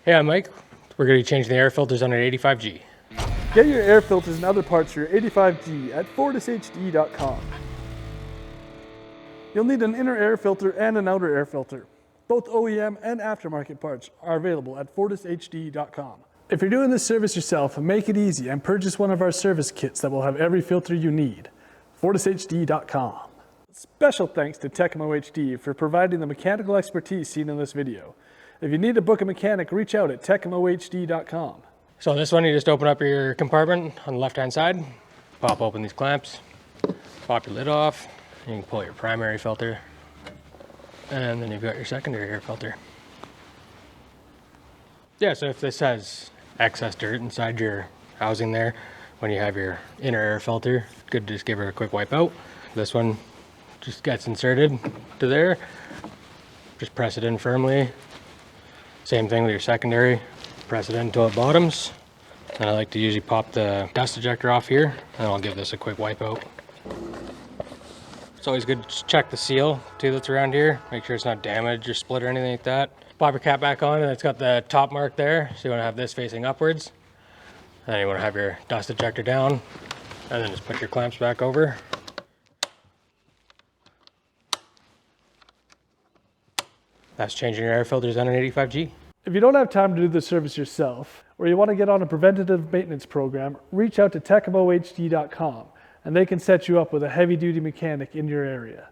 Hey, I'm Mike. We're going to be changing the air filters on an 85G. Get your air filters and other parts for your 85G at FortisHD.com. You'll need an inner air filter and an outer air filter. Both OEM and aftermarket parts are available at FortisHD.com. If you're doing this service yourself, make it easy and purchase one of our service kits that will have every filter you need. FortisHD.com. Special thanks to TekamoHD for providing the mechanical expertise seen in this video. If you need to book a mechanic, reach out at TekamoHD.com. So on this one, you just open up your compartment on the left-hand side, pop open these clamps, pop your lid off, you can pull your primary filter, and then you've got your secondary air filter. Yeah, so if this has excess dirt inside your housing there, when you have your inner air filter, it's good to just give her a quick wipe out. This one just gets inserted to there, just press it in firmly. Same thing with your secondary, press it in until it bottoms. And I like to usually pop the dust ejector off here, and I'll give this a quick wipe out. It's always good to check the seal too that's around here, make sure it's not damaged or split or anything like that. Pop your cap back on, and it's got the top mark there, so you want to have this facing upwards. And then you want to have your dust ejector down, and then just put your clamps back over. That's changing your air filters on an 85G. If you don't have time to do the service yourself, or you want to get on a preventative maintenance program, reach out to TekamoHD.com and they can set you up with a heavy-duty mechanic in your area.